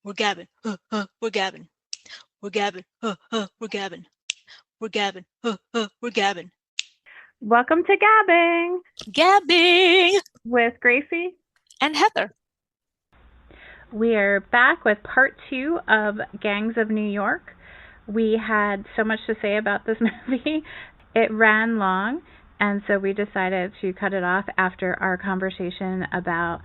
We're gabbing. We're gabbing. We're gabbing. We're gabbing. We're gabbing. We're gabbing. Welcome to GABbin Gabbing with Greicy and Heather. We are back with part 2 of Gangs of New York. We had so much to say about this movie. It ran long, and so we decided to cut it off after our conversation about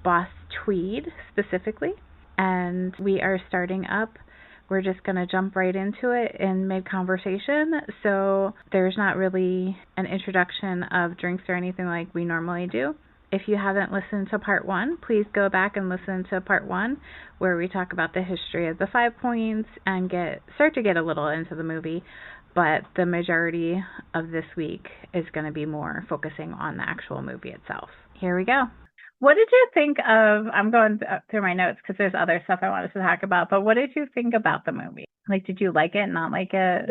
Boss Tweed specifically. And we are starting up. We're just going to jump right into it in mid-conversation. So there's not really an introduction of drinks or anything like we normally do. If you haven't listened to part 1, please go back and listen to part 1, where we talk about the history of the 5 points and start to get a little into the movie. But the majority of this week is going to be more focusing on the actual movie itself. Here we go. What did you think of, I'm going through my notes because there's other stuff I wanted to talk about, but what did you think about the movie? Like, did you like it, not like it?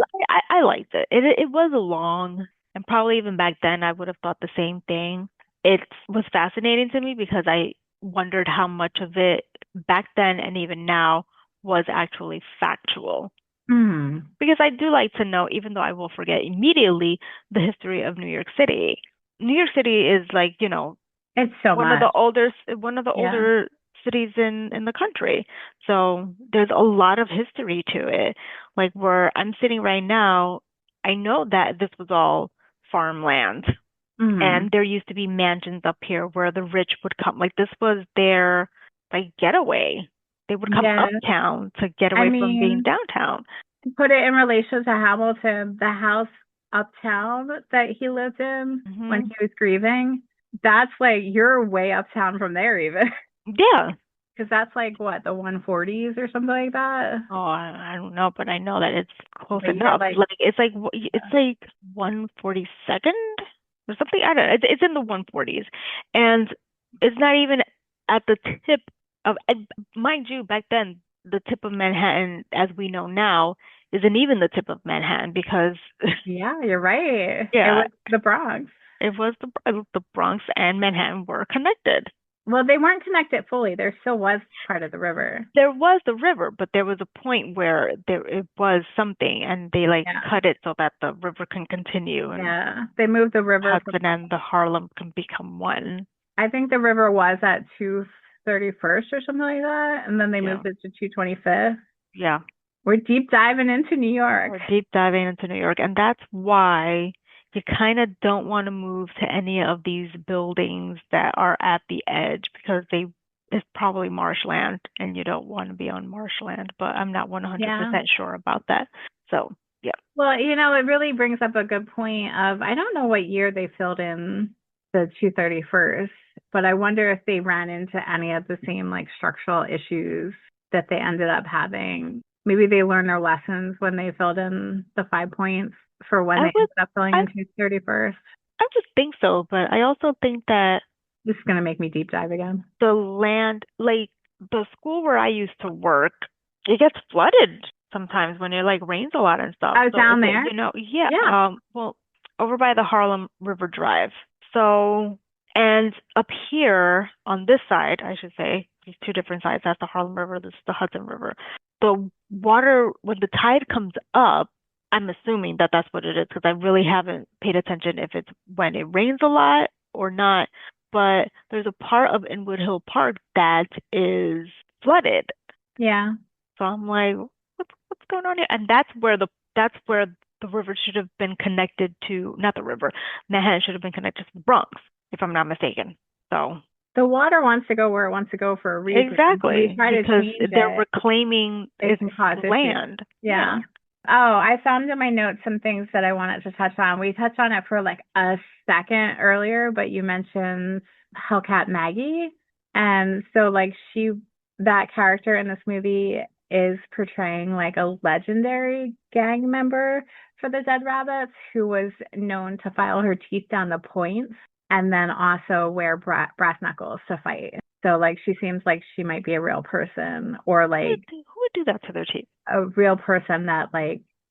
I liked it. It was long, and probably even back then I would have thought the same thing. It was fascinating to me because I wondered how much of it back then and even now was actually factual. Because I do like to know, even though I will forget immediately, the history of New York City. New York City is like, it's so one much. One of the older cities in the country. So there's a lot of history to it. Like where I'm sitting right now, I know that this was all farmland. And there used to be mansions up here where the rich would come. Like this was their getaway. They would come uptown to get away from being downtown. To put it in relation to Hamilton, the house uptown that he lived in when he was grieving, that's like, you're way uptown from there even. Yeah. Because that's like, what, the 140s or something like that? Oh, I don't know, but I know that it's close enough. It's like 142nd or something. I don't know. It's in the 140s. And it's not even at the tip of, mind you, back then, the tip of Manhattan, as we know now, isn't even the tip of Manhattan because... Yeah, you're right. Yeah. It was the Bronx. It was the Bronx and Manhattan were connected. Well, they weren't connected fully. There still was part of the river. There was the river, but there was a point where it was something, and they cut it so that the river can continue. And they moved the river. Hudson and the Harlem can become one. I think the river was at 231st or something like that, and then they moved it to 225th. Yeah. We're deep diving into New York. We're deep diving into New York, and that's why you kind of don't want to move to any of these buildings that are at the edge because it's probably marshland, and you don't want to be on marshland, but I'm not 100% sure about that. So, yeah. Well, it really brings up a good point of, I don't know what year they filled in the 231st, but I wonder if they ran into any of the same structural issues that they ended up having. Maybe they learned their lessons when they filled in the 5 points for when they ended up filling in 231st. I would think so, but I also think that this is going to make me deep dive again. The land, the school where I used to work, it gets flooded sometimes when it rains a lot and stuff. I was down there. Well, over by the Harlem River Drive. So, and up here on this side, I should say, these two different sides. That's the Harlem River. This is the Hudson River. The water, when the tide comes up, I'm assuming that that's what it is because I really haven't paid attention if it's when it rains a lot or not. But there's a part of Inwood Hill Park that is flooded. Yeah. So I'm like, what's going on here? And that's where the river should have been connected to, not the river, Manhattan should have been connected to the Bronx, if I'm not mistaken. So the water wants to go where it wants to go for a reason. Exactly, because they're reclaiming its land. Yeah. Oh, I found in my notes some things that I wanted to touch on. We touched on it for a second earlier, but you mentioned Hellcat Maggie. And so that character in this movie is portraying a legendary gang member for the Dead Rabbits who was known to file her teeth down to points and then also wear brass knuckles to fight. So she seems like she might be a real person, or who would do that to their teeth? A real person that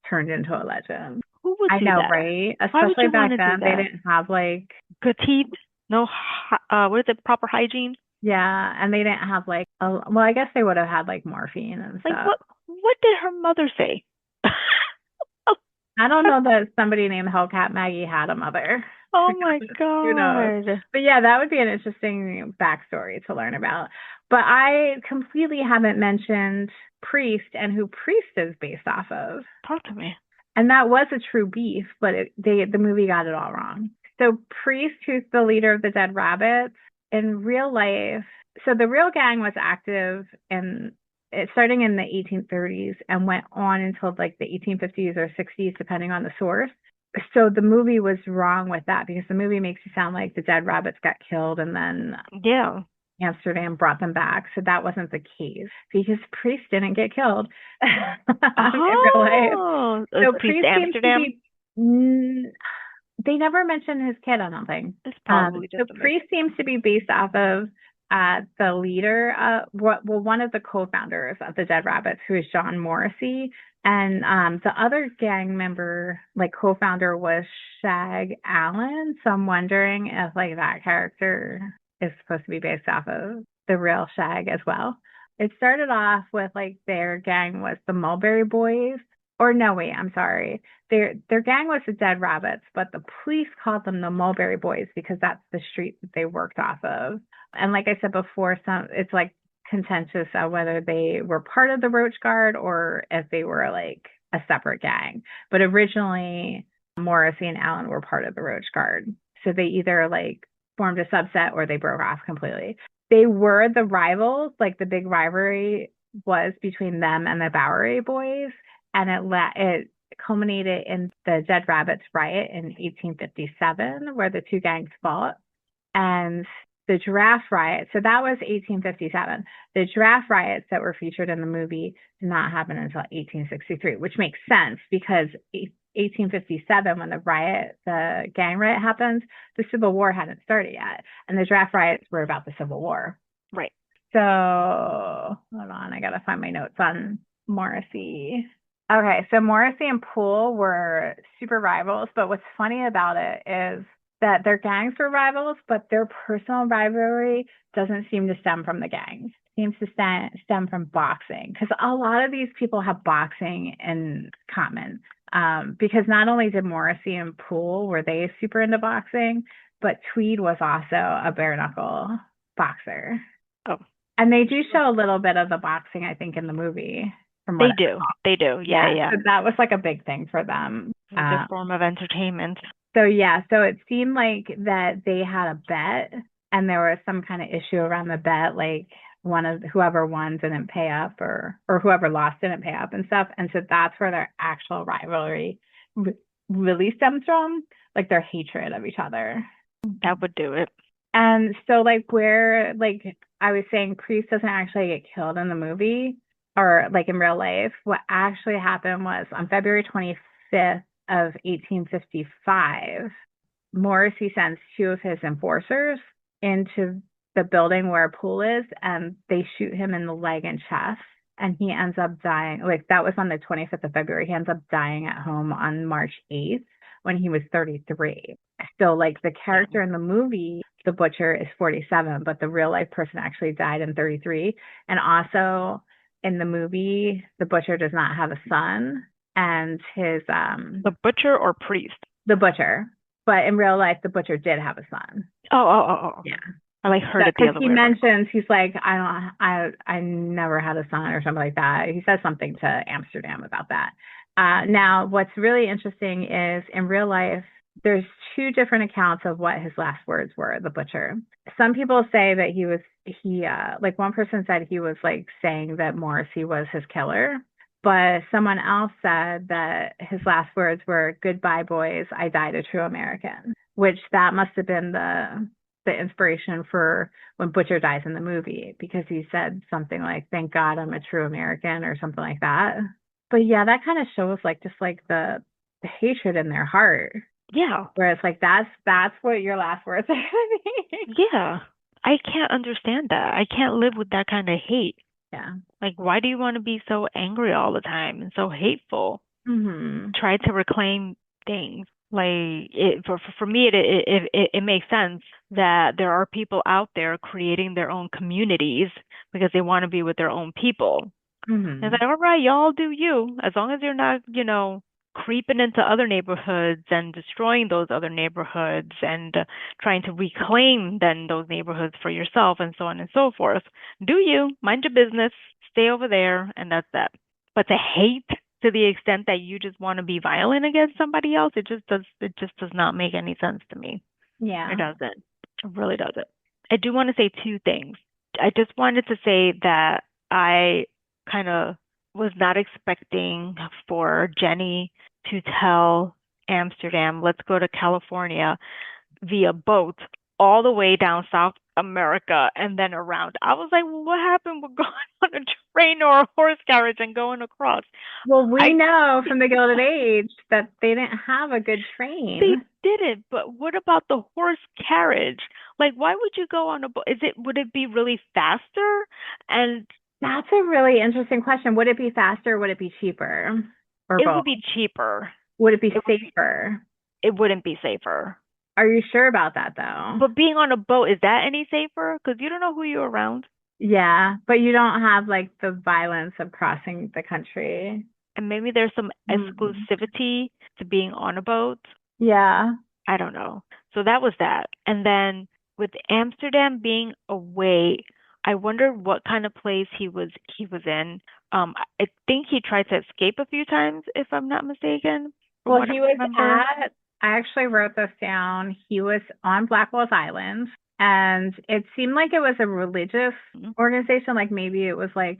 turned into a legend. Who would do that? I know, right? Especially back then, they didn't have good teeth. No, what is it? Proper hygiene. Yeah, and they didn't have like well, I guess they would have had like morphine and Like stuff. what did her mother say? I don't know that somebody named Hellcat Maggie had a mother. Oh my Who knows? God. But yeah, that would be an interesting backstory to learn about. But I completely haven't mentioned Priest and who Priest is based off of. Talk to me. And that was a true beef, but the movie got it all wrong. So Priest, who's the leader of the Dead Rabbits, in real life, so the real gang was active in starting in the 1830s and went on until like the 1850s or 60s, depending on the source. So the movie was wrong with that because the movie makes it sound like the Dead Rabbits got killed and then Yeah. Amsterdam brought them back. So that wasn't the case because Priest didn't get killed in real life. Oh, So Priest Priest seems to Amsterdam? be. They never mentioned his kid, I don't think. It's probably So just a Priest seems to be based off of the leader, one of the co-founders of the Dead Rabbits, who is John Morrissey, and the other gang member, like co-founder, was Shag Allen. So I'm wondering if like that character is supposed to be based off of the real Shag as well. It started off with like their gang was the Mulberry Boys. Or no, wait, I'm sorry. Their gang was the Dead Rabbits, but the police called them the Mulberry Boys because that's the street that they worked off of. And like I said before, it's like contentious on whether they were part of the Roach Guard or if they were like a separate gang. But originally, Morrissey and Allen were part of the Roach Guard, so they either like formed a subset or they broke off completely. They were the rivals, like the big rivalry was between them and the Bowery Boys, and it culminated in the Dead Rabbits riot in 1857, where the two gangs fought, and the Giraffe riot. So that was 1857. The Giraffe riots that were featured in the movie did not happen until 1863, which makes sense because 1857, when the gang riot happens, the Civil War hadn't started yet, and the Giraffe riots were about the Civil War. Right. So hold on, I gotta find my notes on Morrissey. Okay, so Morrissey and Poole were super rivals, but what's funny about it is that their gangs were rivals, but their personal rivalry doesn't seem to stem from the gangs. It seems to stem from boxing, because a lot of these people have boxing in common. Because not only did Morrissey and Poole were they super into boxing, but Tweed was also a bare knuckle boxer. Oh. And they do show a little bit of the boxing, I think, in the movie. They do. Yeah. So that was like a big thing for them. It's a form of entertainment. So it seemed like that they had a bet, and there was some kind of issue around the bet, like whoever won didn't pay up, or whoever lost didn't pay up and stuff. And so that's where their actual rivalry really stems from, like their hatred of each other. That would do it. And so where I was saying, Priest doesn't actually get killed in the movie or like in real life. What actually happened was on February 25th of 1855, Morrissey sends two of his enforcers into the building where Poole is, and they shoot him in the leg and chest, and he ends up dying. Like that was on the 25th of February. He ends up dying at home on March 8th when he was 33. So like the character in the movie, the butcher, is 47, but the real life person actually died in 33. And also in the movie, the butcher does not have a son, and his the butcher or Priest? The butcher. But in real life, the butcher did have a son. Oh. Yeah. I heard it the other way. He mentions, he's like, I never had a son or something like that. He says something to Amsterdam about that. Now, what's really interesting is in real life, there's two different accounts of what his last words were, the butcher. Some people say that like one person said he was like saying that Morrissey was his killer, but someone else said that his last words were, "Goodbye, boys, I died a true American," which that must have been the inspiration for when Butcher dies in the movie, because he said something like, "Thank God I'm a true American," or something like that. But yeah, that kind of shows like just like the hatred in their heart. Yeah. Where it's like that's what your last words are gonna be. Yeah. I can't understand that. I can't live with that kind of hate. Yeah. Like, why do you want to be so angry all the time and so hateful? Mm-hmm. Try to reclaim things. Like for me, it makes sense that there are people out there creating their own communities because they want to be with their own people. And it's Hmm. like, all right, y'all do you, as long as you're not, creeping into other neighborhoods and destroying those other neighborhoods and trying to reclaim then those neighborhoods for yourself and so on and so forth. Do you, mind your business, stay over there, and that's that. But to hate to the extent that you just want to be violent against somebody else, it just does not make any sense to me. It Yeah. doesn't. It really doesn't. I do want to say two things. I just wanted to say that I kind of was not expecting for Jenny to tell Amsterdam, let's go to California via boat all the way down South America and then around. I was like, well, what happened with going on a train or a horse carriage and going across? Well, we I know from the Gilded Age that they didn't have a good They train. didn't, but what about the horse carriage? Like, why would you go on a boat? Would it be really faster? And That's a really interesting question. Would it be faster? Or would it be cheaper? Or it both? would be cheaper. Would it be It would be, safer? it wouldn't be safer. Are you sure about that though? But being on a boat, is that any safer? Because you don't know who you're around. Yeah, but you don't have like the violence of crossing the country. And maybe there's some Hmm. exclusivity to being on a boat. Yeah. I don't know. So that was that. And then with Amsterdam being away, I wondered what kind of place he was in. I think he tried to escape a few times, if I'm not mistaken, from Well, what I he was remember. at, I actually wrote this down. He was on Blackwell's Island, and it seemed like it was a religious Mhm. organization. Like maybe it was like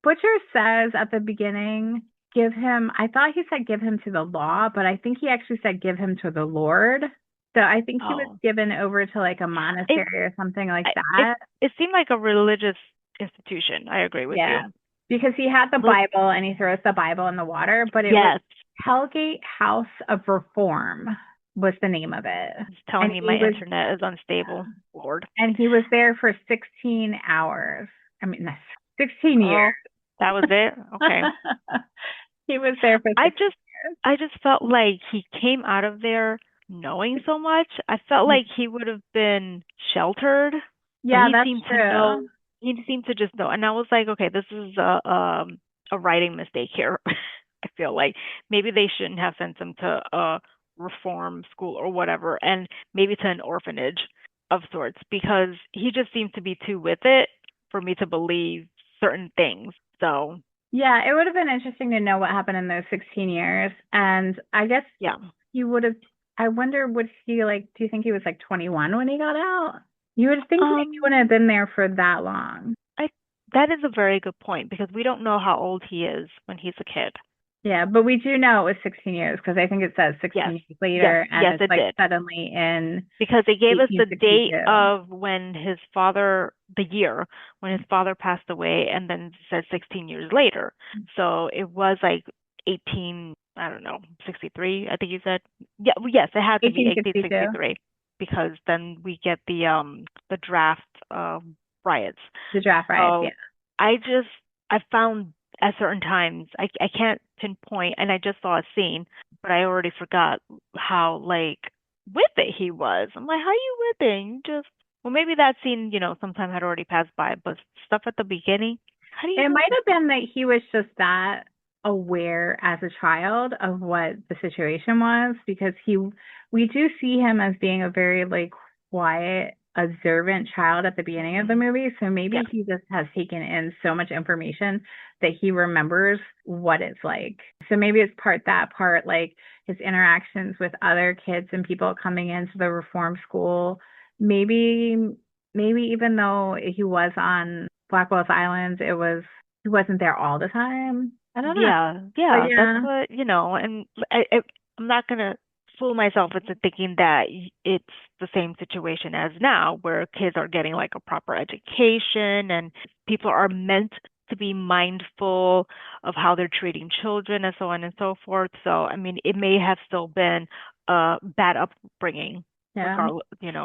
Butcher says at the beginning, give him, I thought he said give him to the law, but I think he actually said give him to the Lord. So I think he was Oh, given over to like a it monastery or something like I- it that. it seemed like a religious institution. I agree with Yeah. you. Because he had the Like, Bible and he throws the Bible in the water, but it was yes, Hellgate House of Reform was the name of it. it's telling And me he my was internet is unstable. Lord. there for 16 hours. I mean, that's 16 years. Oh, that was it. Okay. He was there for I 16 just years. I just felt like he came out of there knowing so much. I felt like he would have been sheltered, but Yeah, that's true. he seemed to just know. And I was like, okay, this is a writing mistake here. I feel like maybe they shouldn't have sent him to a reform school or whatever, and maybe to an orphanage of sorts, because he just seemed to be too with it for me to believe certain things. So, Yeah, it would have been interesting to know what happened in those 16 years. And I guess yeah. he would have, I wonder, would he like, do you think he was like 21 when he got out? You would think that he wouldn't Um, have been there for that long. I That is a very good point because we don't know how old he is when he's a kid. Yeah, but we do know it was 16 years because I think it says Yes, 16 years yes, later and yes, it's it like did. suddenly in Because they gave us the date 1862. of when his father, the year when his father passed away, and then it said 16 years later. So it was like 18, I don't know, 63, I think you said. Yeah, well, yes, it had to be 1862, 1863 because then we get the draft riots. the draft riots, yeah. So I just I found at certain times I can't pinpoint, and I just saw a scene, but I already forgot how like with it he was. I'm like, how you with it? You just well maybe that scene sometime had already passed by, but stuff at the beginning, how do you It with might it? have been that he was just that aware as a child of what the situation was because we do see him as being a very like quiet, observant child at the beginning of the Hmm. movie. So Yeah. maybe he just has taken in so much information that he remembers what it's like. So maybe it's part that part like his interactions with other kids and people coming into the reform school. Maybe maybe even though he was on Blackwell's Island, he wasn't there all the time. I don't know. Yeah, But yeah, that's yeah, what, and I'm not gonna fool myself into thinking that it's the same situation as now, where kids are getting like a proper education and people are meant to be mindful of how they're treating children and so on and so forth. So, I mean, it may have still been a bad upbringing, yeah.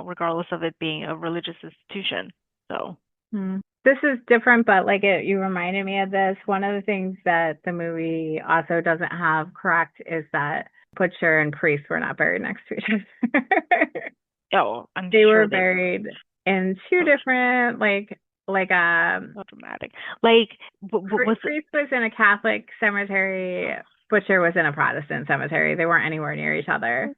regardless of it being a religious institution. So, Hmm. This is different, but like you reminded me of this. One of the things that the movie also doesn't have correct is that Butcher and Priest were not buried next to each other. Oh, I'm They sure were buried in two different, so dramatic. Like, was Priest was in a Catholic cemetery. Butcher was in a Protestant cemetery. They weren't anywhere near each other.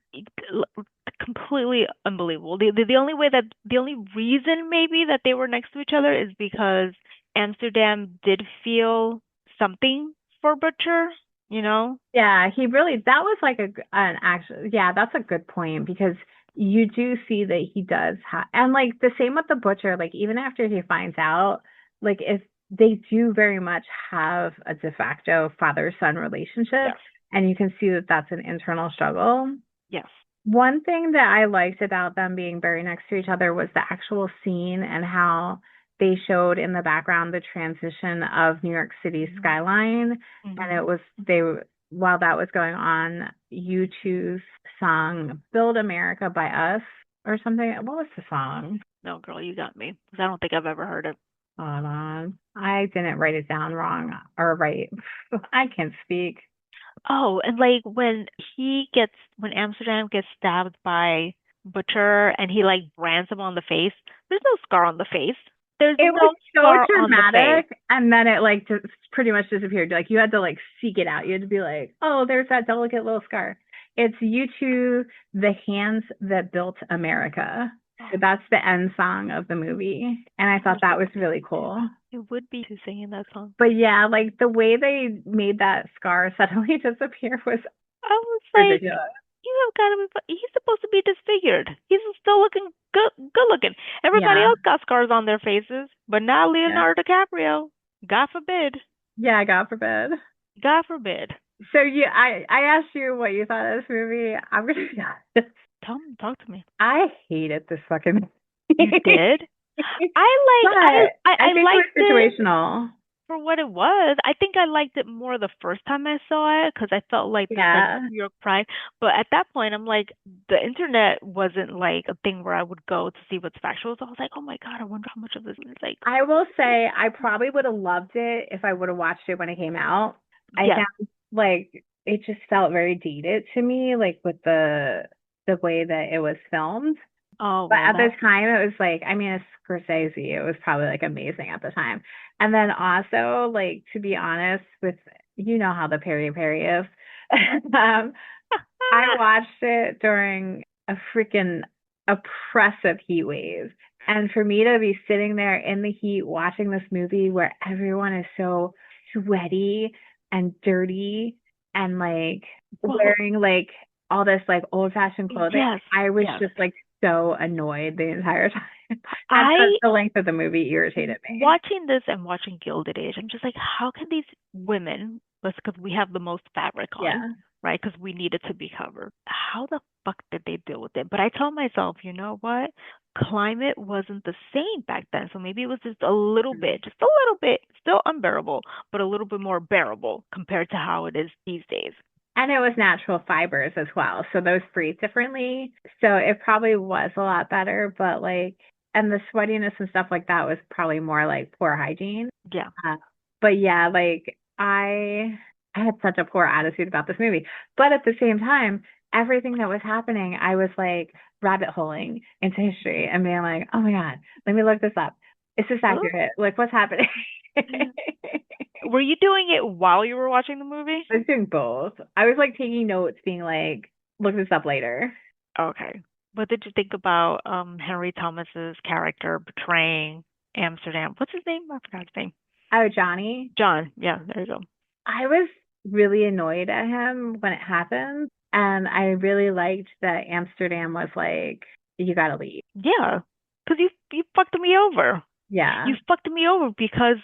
completely unbelievable. The only way that the only reason maybe that they were next to each other is because Amsterdam did feel something for Butcher, you know? Yeah, that was like an actual, yeah, that's a good point because you do see that he does have, and like the same with the Butcher, like even after he finds out, like if they do very much have a de facto father-son relationship, Yes. and you can see that that's an internal struggle. Yes. One thing that I liked about them being very next to each other was the actual scene and how they showed in the background the transition of New York City's skyline. Mhm. And it was while that was going on, U2's song "Build America by Us" or something. What was the song? No, girl, you got me. 'Cause I don't think I've ever heard it. Hold on. I didn't write it down wrong or right. I can't speak. Oh, and like when Amsterdam gets stabbed by Butcher and he like brands him on the face, there's no scar on the face. There's It no was so scar on the dramatic, face. and then it like just pretty much disappeared. Like you had to like seek it out. You had to be like, oh, there's that delicate little scar. It's U2, The Hands That Built America. So that's the end song of the movie, and I thought that was really cool. It would be to singing that song. But yeah, like the way they made that scar suddenly disappear was I was like, ridiculous. you have got to be. He's supposed to be disfigured. He's still looking good looking. Everybody Yeah. else got scars on their faces, but not Leonardo DiCaprio. God forbid. Yeah, God forbid. God forbid. So I asked you what you thought of this movie. I'm gonna be honest. Talk to me. I hated this fucking movie. You did? I think liked it was situational. for what it was. I think I liked it more the first time I saw it because I felt like this like New York pride. But at that point, I'm like, the internet wasn't like a thing where I would go to see what's factual. So I was like, oh my God, I wonder how much of this is like. I will say I probably would have loved it if I would have watched it when it came out. I Yeah. found like it just felt very dated to me, like with the way that it was filmed. Oh, But well, at the time, it was like, I mean, it's Scorsese. It was probably like amazing at the time. And then also, like, to be honest, with you know how the peri is. I watched it during a freaking oppressive heat wave. And for me to be sitting there in the heat watching this movie where everyone is so sweaty and dirty and like wearing like all this like old fashioned clothing, yes, I was yes. just like so annoyed the entire time. And the length of the movie irritated me. Watching this and watching Gilded Age, I'm just like, how can these women, because we have the most fabric on, right? Because we need it to be covered. How the fuck did they deal with it? But I tell myself, you know what? Climate wasn't the same back then, so maybe it was just a little bit, still unbearable, but a little bit more bearable compared to how it is these days. And it was natural fibers as well. So those breathe differently. So it probably was a lot better, but like, and the sweatiness and stuff like that was probably more like poor hygiene. Yeah. But yeah, like I had such a poor attitude about this movie. But at the same time, everything that was happening, I was like rabbit holing into history and being like, oh my God, let me look this up. Is this accurate? Like, what's happening? Were you doing it while you were watching the movie? I was doing both. I was like taking notes, being like, look this up later. Okay. What did you think about Henry Thomas's character betraying Amsterdam? What's his name? I forgot his name. Oh, Johnny? John. Yeah, there you go. I was really annoyed at him when it happened. And I really liked that Amsterdam was like, you gotta leave. Yeah. Because you fucked me over. Yeah. You fucked me over because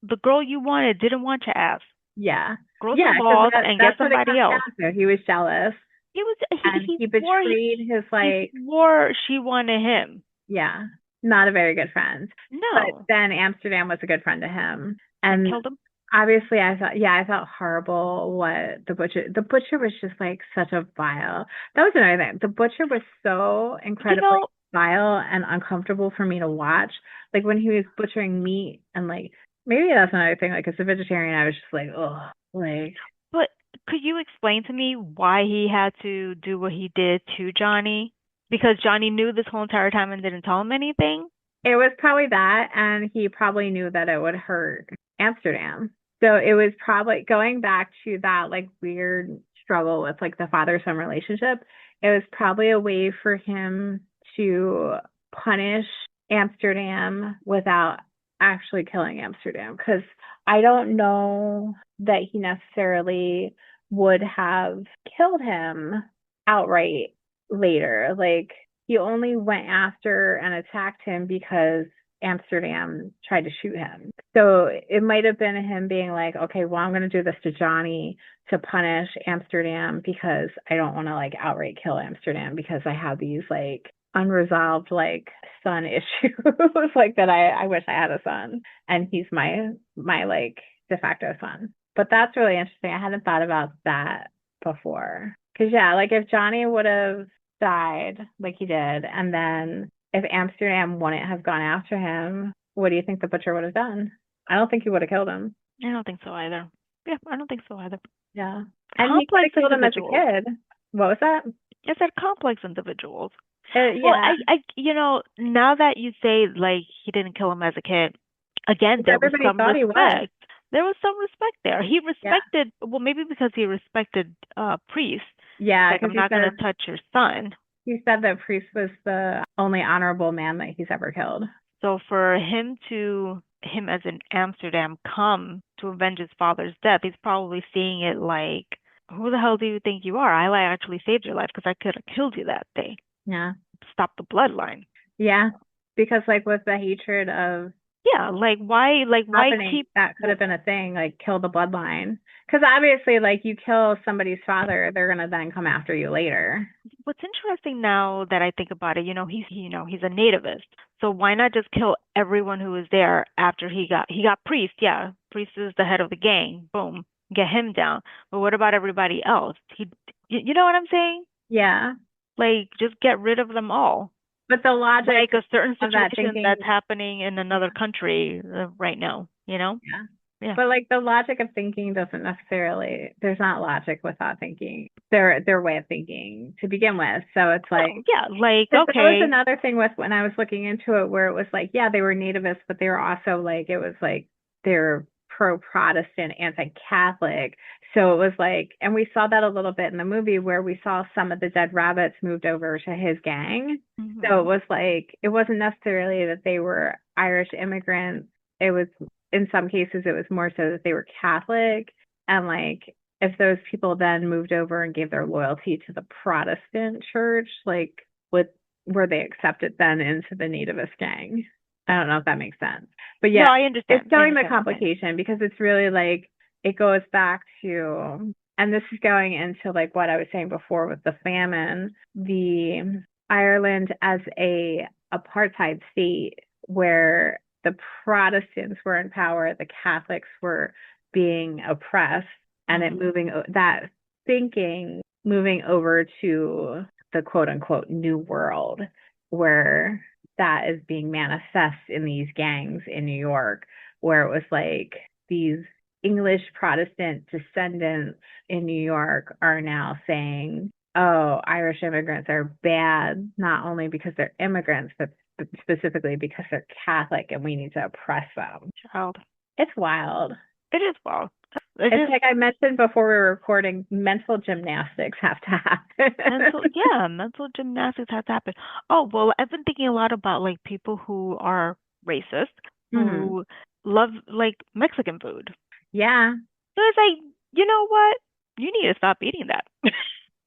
the girl you wanted didn't want your ass. Yeah. Grow some balls and get somebody else. He was jealous. He betrayed his like. He swore she wanted him. Yeah. Not a very good friend. No. But then Amsterdam was a good friend to him. And killed him? Obviously I felt horrible what the butcher was just like such a vile. That was another thing. The butcher was so incredibly vile and uncomfortable for me to watch. Like when he was butchering meat and like maybe that's another thing. Like as a vegetarian, I was just like, oh, like. But could you explain to me why he had to do what he did to Johnny? Because Johnny knew this whole entire time and didn't tell him anything? It was probably that, and he probably knew that it would hurt Amsterdam. So it was probably going back to that like weird struggle with like the father-son relationship. It was probably a way for him to punish Amsterdam without actually killing Amsterdam. Because I don't know that he necessarily would have killed him outright later. Like he only went after and attacked him because Amsterdam tried to shoot him. So it might have been him being like, okay, well, I'm going to do this to Johnny to punish Amsterdam because I don't want to like outright kill Amsterdam because I have these like unresolved like son issues like that I wish I had a son and he's my like de facto son. But that's really interesting. I hadn't thought about that before. Cause yeah, like if Johnny would have died like he did, and then if Amsterdam wouldn't have gone after him, what do you think the butcher would have done? I don't think he would have killed him. I don't think so either. Yeah, I don't think so either. Yeah. And he could Complex have killed him as a individuals. kid. What was that? I said complex individuals. Well, Yeah. now that you say like he didn't kill him as a kid, again, Because there was everybody some thought he was. respect. There was some respect there. He Yeah. respected, well, maybe because he respected Priest. Yeah, Like, because I'm not going to touch your son. he said that Priest was the only honorable man that he's ever killed. So for him as an Amsterdam come to avenge his father's death, he's probably seeing it like, who the hell do you think you are? I like actually saved your life because I could have killed you that day. Yeah. Stop the bloodline. Yeah. Because like with the hatred of Yeah, why happening, keep that could have been a thing, like kill the bloodline. Because obviously, like you kill somebody's father, they're gonna then come after you later. What's interesting now that I think about it, he's a nativist. So why not just kill everyone who was there after he got Priest, yeah. Priest is the head of the gang. Boom. Get him down. But what about everybody else? You know what I'm saying? Yeah. Like just get rid of them all. But the logic Like a certain of that situation thinking, that's happening in another country right now, yeah. Yeah. But like the logic of thinking doesn't necessarily, there's not logic without thinking. Their way of thinking to begin with. So it's like, yeah, like that was okay. another thing with when I was looking into it, where it was like, yeah, they were nativists, but they were also like, it was like they're pro-Protestant, anti-Catholic. So it was like, and we saw that a little bit in the movie where we saw some of the dead rabbits moved over to his gang. So it was like, it wasn't necessarily that they were Irish immigrants. It was, in some cases, it was more so that they were Catholic. And like, if those people then moved over and gave their loyalty to the Protestant church, like, were they accepted then into the nativist gang? I don't know if that makes sense. But yeah, No, I understand. it's showing the complication because it's really like, it goes back to, and this is going into like what I was saying before with the famine, the Ireland as a apartheid state where the Protestants were in power, the Catholics were being oppressed, and it moving that thinking moving over to the quote unquote new world where that is being manifest in these gangs in New York, where it was like these English Protestant descendants in New York are now saying, oh, Irish immigrants are bad, not only because they're immigrants, but specifically because they're Catholic and we need to oppress them. Child. It's wild. It is wild. It's like I mentioned before we were recording, mental gymnastics have to happen. Mental gymnastics have to happen. Oh, well, I've been thinking a lot about like people who are racist, who love like Mexican food. Yeah. So it's like, you know what? You need to stop eating that.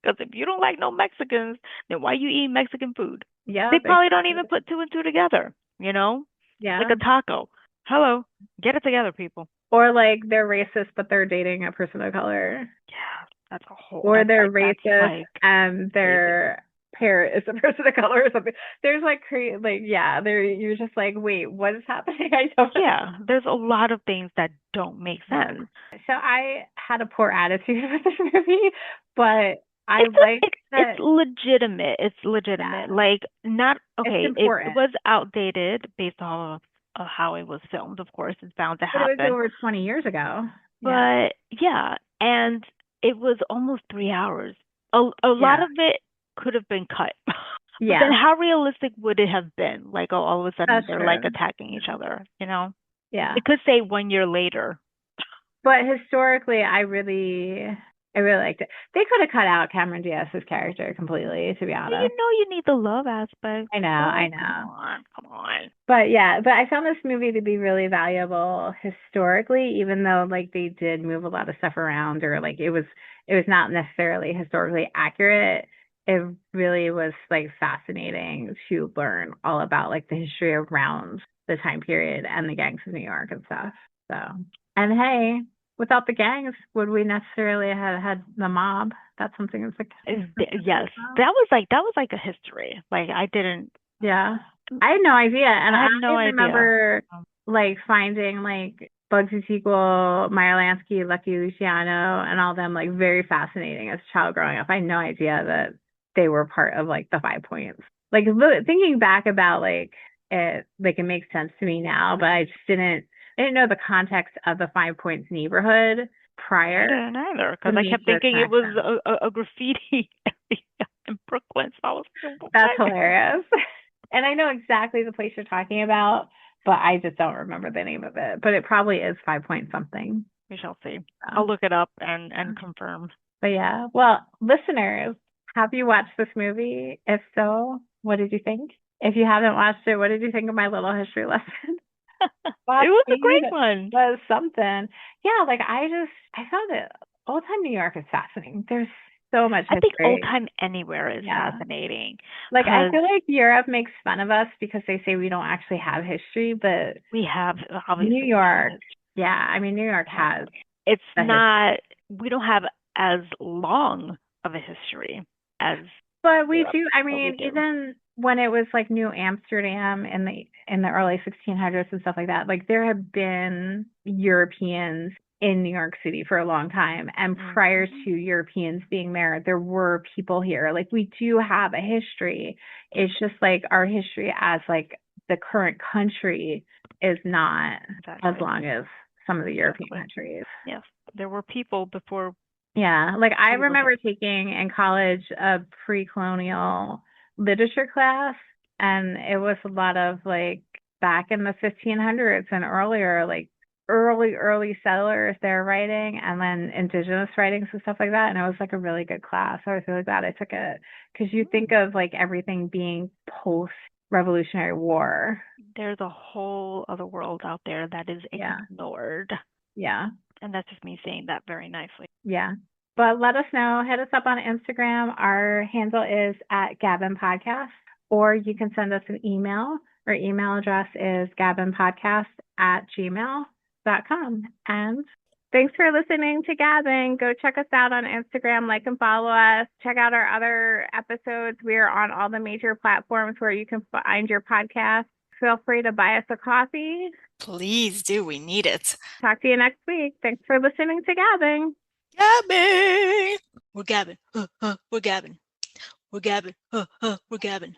Because if you don't like no Mexicans, then why you eating Mexican food? Yeah. They probably don't even put two and two together, Yeah. Like a taco. Hello. Get it together, people. Or like they're racist, but they're dating a person of color. Yeah, that's a whole. Or they're racist and their parent is a person of color or something. There's like you're just like, wait, what is happening? I don't know. Yeah, there's a lot of things that don't make sense. So I had a poor attitude with this movie, but I like that it's legitimate. It's legitimate. Yeah. Like not okay. It's It was outdated based off of how it was filmed. Of course, it's bound to happen. But it was over 20 years ago. But yeah, and it was almost 3 hours. A lot Yeah. of it could have been cut. But then Yeah. how realistic would it have been? Like, oh, all of a sudden That's they're like true. attacking each other, you know? Yeah. It could say 1 year later. But historically, I really liked it. They could have cut out Cameron Diaz's character completely, to be But honest. you need the love aspect. I know, I Oh, come know. on, come on. But yeah, but I found this movie to be really valuable historically, even though like they did move a lot of stuff around or like it was not necessarily historically accurate. It really was like fascinating to learn all about like the history around the time period and the gangs of New York and stuff. So, and hey, without the gangs, would we necessarily have had the mob? That's something that's like Yes, that was like a history. Like I didn't. yeah. I had no idea. And I I had no idea. remember like finding like Bugsy Siegel, Meyer Lansky, Lucky Luciano, and all them like very fascinating as a child growing up. I had no idea that they were part of like the 5 Points. Like thinking back about like it makes sense to me now, but I didn't know the context of the 5 Points neighborhood I prior didn't either to because I kept major thinking it was connections. a graffiti area in Brooklyn. So I was like, That's what? hilarious. And I know exactly the place you're talking about, but I just don't remember the name of it. But it probably is 5 Point something. We shall see. So, I'll look it up and yeah. confirm. But yeah, well, listeners, have you watched this movie? If so, what did you think? If you haven't watched it, what did you think of my little history lesson? It Watch was a me great one. was something. Yeah, like I found it old time New York is fascinating. There's so much I think old history. time anywhere is Yeah. fascinating Like I because feel like Europe makes fun of us because they say we don't actually have history, but we have New obviously we have York, it. yeah, I mean New York has It's the history. not. We don't have as long of a history as But we Europe, do, I but we mean, do. even when it was like New Amsterdam in the early 1600s and stuff like that, like there have been Europeans in New York City for a long time. And prior to Europeans being there, there were people here. Like we do have a history. It's just like our history as like the current country is not as Exactly. long as some of the European Exactly. countries. Yes, there were people before Yeah, like I we were here. remember taking in college a pre-colonial literature class, and it was a lot of like back in the 1500s and earlier, like early settlers they're writing, and then indigenous writings and stuff like that. And it was like a really good class. I was really glad I took it because you think of like everything being post-Revolutionary War. There's a whole other world out there that is Yeah, ignored. yeah. And that's just me saying that very nicely. Yeah. But let us know. Hit us up on Instagram. Our handle is at GABbin Podcast, or you can send us an email. Our email address is gabbinpodcast@gmail.com. And thanks for listening to GABbin. Go check us out on Instagram, like and follow us. Check out our other episodes. We are on all the major platforms where you can find your podcast. Feel free to buy us a coffee. Please do. We need it. Talk to you next week. Thanks for listening to GABbin. GABbin. We're GABbin. We're GABbin. We're GABbin. We're GABbin.